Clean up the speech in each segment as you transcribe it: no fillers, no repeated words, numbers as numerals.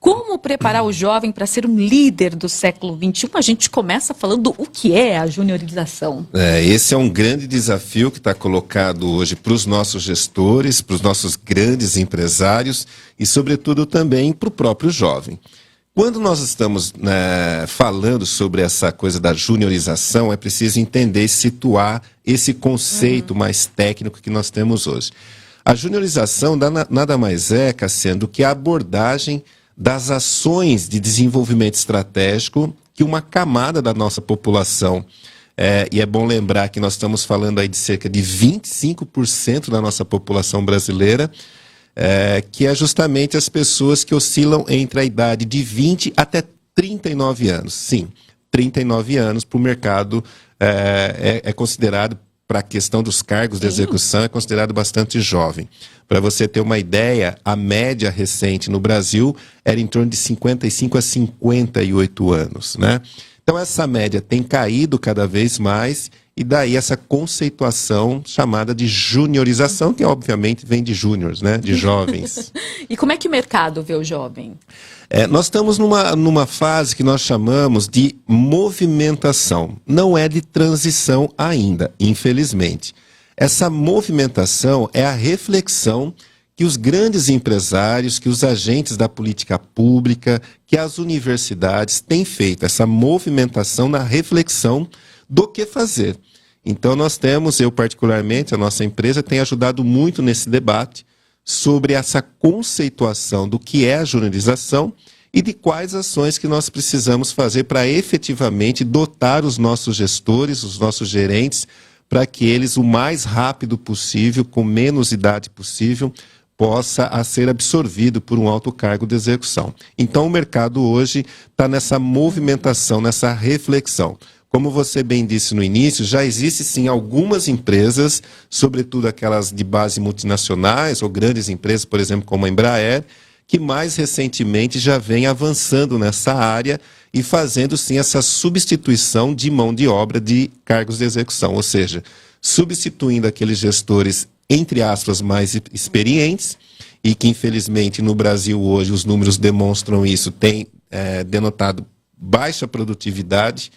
Como preparar o jovem para ser um líder do século XXI? A gente começa falando o que é a juniorização. Esse é um grande desafio que está colocado hoje para os nossos gestores, para os nossos grandes empresários e, sobretudo, também para o próprio jovem. Quando nós estamos falando sobre essa coisa da juniorização, é preciso entender e situar esse conceito mais técnico que nós temos hoje. A juniorização nada mais é, Cassiano, do que a abordagem das ações de desenvolvimento estratégico que uma camada da nossa população, e é bom lembrar que nós estamos falando aí de cerca de 25% da nossa população brasileira, que é justamente as pessoas que oscilam entre a idade de 20 até 39 anos. Sim, 39 anos para o mercado é considerado, para a questão dos cargos de execução, é considerado bastante jovem. Para você ter uma ideia, a média recente no Brasil era em torno de 55 a 58 anos, né? Então essa média tem caído cada vez mais, e daí essa conceituação chamada de juniorização, que obviamente vem de júniores, né? De jovens. E como é que o mercado vê o jovem? Nós estamos numa fase que nós chamamos de movimentação. Não é de transição ainda, infelizmente. Essa movimentação é a reflexão que os grandes empresários, que os agentes da política pública, que as universidades têm feito. Essa movimentação na reflexão do que fazer. Então nós temos, eu particularmente, a nossa empresa tem ajudado muito nesse debate sobre essa conceituação do que é a juniorização e de quais ações que nós precisamos fazer para efetivamente dotar os nossos gestores, os nossos gerentes, para que eles, o mais rápido possível, com menos idade possível, possa ser absorvido por um alto cargo de execução. Então o mercado hoje está nessa movimentação, nessa reflexão. Como você bem disse no início, já existe sim algumas empresas, sobretudo aquelas de base multinacionais ou grandes empresas, por exemplo, como a Embraer, que mais recentemente já vem avançando nessa área e fazendo sim essa substituição de mão de obra de cargos de execução, ou seja, substituindo aqueles gestores, entre aspas, mais experientes, e que infelizmente no Brasil hoje os números demonstram isso, tem denotado baixa produtividade,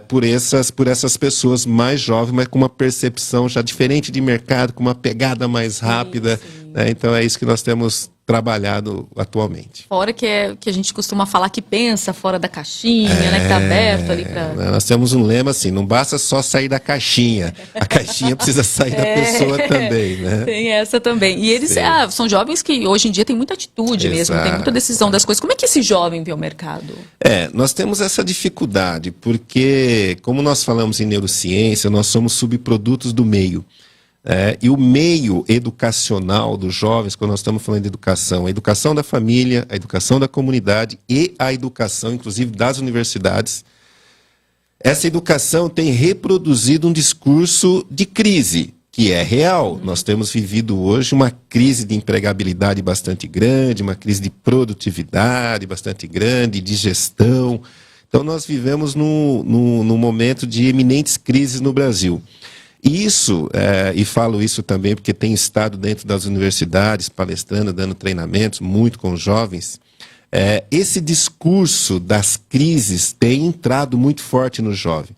por essas pessoas mais jovens, mas com uma percepção já diferente de mercado, com uma pegada mais rápida. Né? Então é isso que nós temos trabalhado atualmente. Fora que a gente costuma falar que pensa fora da caixinha, né, que está aberto ali para... Nós temos um lema assim, não basta só sair da caixinha, a caixinha precisa sair da pessoa também, né? Tem essa também. E eles são jovens que hoje em dia têm muita atitude mesmo, tem muita decisão das coisas. Como é que esse jovem vê o mercado? Nós temos essa dificuldade, porque como nós falamos em neurociência, nós somos subprodutos do meio. E o meio educacional dos jovens, quando nós estamos falando de educação, a educação da família, a educação da comunidade e a educação, inclusive, das universidades, essa educação tem reproduzido um discurso de crise, que é real. Nós temos vivido hoje uma crise de empregabilidade bastante grande, uma crise de produtividade bastante grande, de gestão. Então nós vivemos num momento de eminentes crises no Brasil. Isso, e falo isso também porque tenho estado dentro das universidades, palestrando, dando treinamentos, muito com jovens, esse discurso das crises tem entrado muito forte no jovem.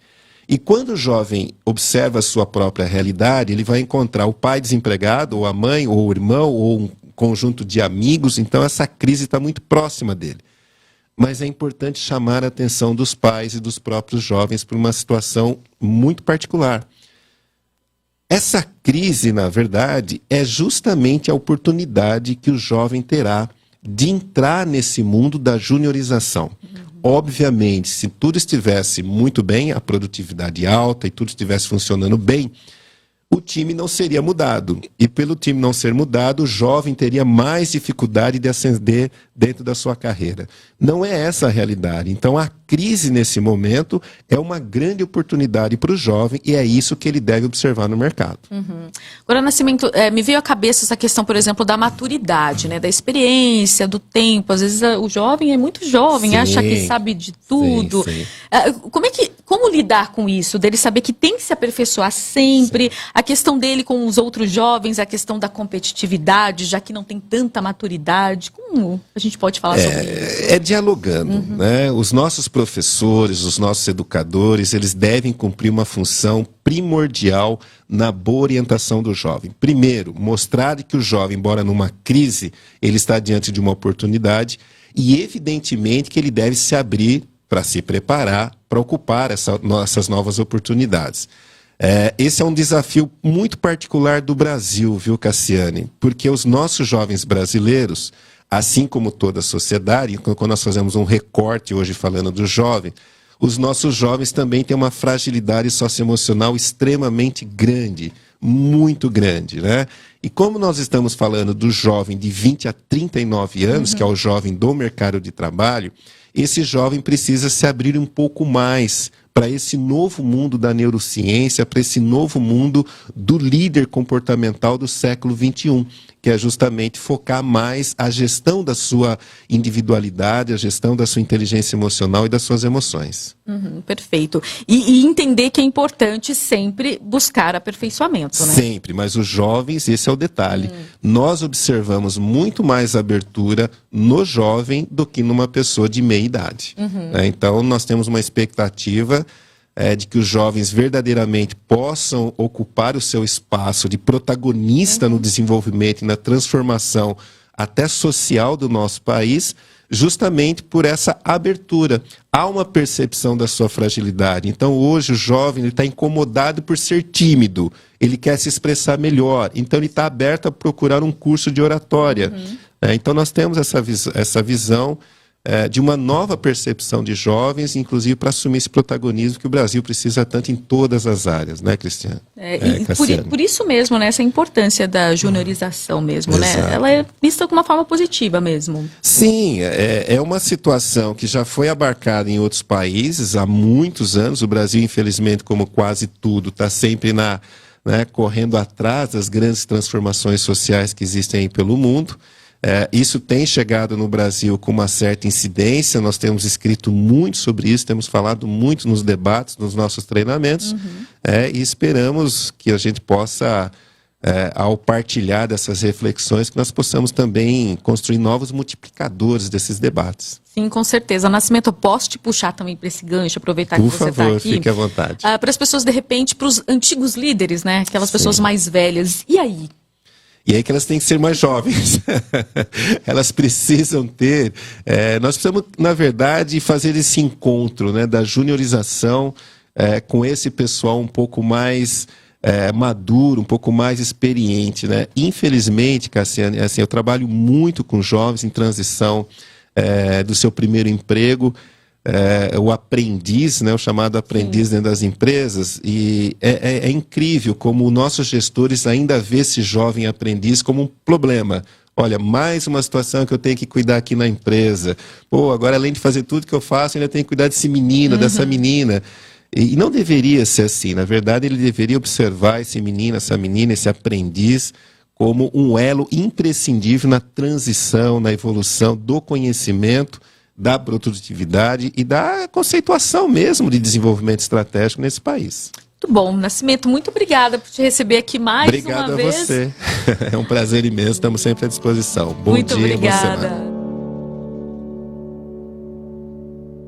E quando o jovem observa a sua própria realidade, ele vai encontrar o pai desempregado, ou a mãe, ou o irmão, ou um conjunto de amigos, então essa crise está muito próxima dele. Mas é importante chamar a atenção dos pais e dos próprios jovens para uma situação muito particular. Essa crise, na verdade, é justamente a oportunidade que o jovem terá de entrar nesse mundo da juniorização. Obviamente, se tudo estivesse muito bem, a produtividade alta e tudo estivesse funcionando bem, o time não seria mudado. E pelo time não ser mudado, o jovem teria mais dificuldade de ascender dentro da sua carreira. Não é essa a realidade. Então a crise nesse momento é uma grande oportunidade para o jovem e é isso que ele deve observar no mercado. Agora, Nascimento, me veio à cabeça essa questão, por exemplo, da maturidade, né, da experiência, do tempo. Às vezes o jovem é muito jovem, acha que sabe de tudo. Como é que como lidar com isso? Dele saber que tem que se aperfeiçoar sempre, sim, a questão dele com os outros jovens, a questão da competitividade, já que não tem tanta maturidade. Como a gente pode falar sobre isso? É dialogando, né? Os nossos professores, os nossos educadores, eles devem cumprir uma função primordial na boa orientação do jovem. Primeiro, mostrar que o jovem, embora numa crise, ele está diante de uma oportunidade e, evidentemente, que ele deve se abrir para se preparar, para ocupar essas novas oportunidades. Esse é um desafio muito particular do Brasil, viu, Cassiane? Porque os nossos jovens brasileiros, assim como toda a sociedade, quando nós fazemos um recorte hoje falando do jovem, os nossos jovens também têm uma fragilidade socioemocional extremamente grande, muito grande, né? E como nós estamos falando do jovem de 20 a 39 anos, que é o jovem do mercado de trabalho, esse jovem precisa se abrir um pouco mais para esse novo mundo da neurociência, para esse novo mundo do líder comportamental do século XXI, que é justamente focar mais a gestão da sua individualidade, a gestão da sua inteligência emocional e das suas emoções. Perfeito. E entender que é importante sempre buscar aperfeiçoamento, né? Sempre, mas os jovens, esse é o detalhe. Nós observamos muito mais abertura no jovem do que numa pessoa de meia idade. Então, nós temos uma expectativa de que os jovens verdadeiramente possam ocupar o seu espaço de protagonista no desenvolvimento e na transformação até social do nosso país, justamente por essa abertura. Há uma percepção da sua fragilidade. Então, hoje, o jovem está incomodado por ser tímido. Ele quer se expressar melhor. Então, ele está aberto a procurar um curso de oratória. Então, nós temos essa visão de uma nova percepção de jovens, inclusive para assumir esse protagonismo que o Brasil precisa tanto em todas as áreas, né, Cristiano? Por isso mesmo, né, essa importância da juniorização mesmo, né? Ela é vista de uma forma positiva mesmo. Sim, é uma situação que já foi abarcada em outros países há muitos anos. O Brasil, infelizmente, como quase tudo, está sempre correndo atrás das grandes transformações sociais que existem aí pelo mundo. Isso tem chegado no Brasil com uma certa incidência, nós temos escrito muito sobre isso, temos falado muito nos debates, nos nossos treinamentos, e esperamos que a gente possa, ao partilhar dessas reflexões, que nós possamos também construir novos multiplicadores desses debates. Sim, com certeza. Nascimento, eu posso te puxar também para esse gancho, aproveitar que você está aqui? Por favor, fique à vontade. Para as pessoas, de repente, para os antigos líderes, né? Aquelas pessoas mais velhas, e aí? E aí que elas têm que ser mais jovens. Elas precisam ter... nós precisamos, na verdade, fazer esse encontro, né, da juniorização com esse pessoal um pouco mais maduro, um pouco mais experiente, né? Infelizmente, Cassiane, assim, eu trabalho muito com jovens em transição do seu primeiro emprego, o aprendiz, né, o chamado aprendiz dentro das empresas, e é incrível como nossos gestores ainda vê esse jovem aprendiz como um problema. Olha, mais uma situação que eu tenho que cuidar aqui na empresa. Pô, agora além de fazer tudo que eu faço, eu ainda tenho que cuidar desse menino, dessa menina. E não deveria ser assim. Na verdade, ele deveria observar esse menino, essa menina, esse aprendiz como um elo imprescindível na transição, na evolução do conhecimento, da produtividade e da conceituação mesmo de desenvolvimento estratégico nesse país. Muito bom. Nascimento, muito obrigada por te receber aqui mais uma vez. Obrigado a você. É um prazer imenso, estamos sempre à disposição. Bom dia, boa semana.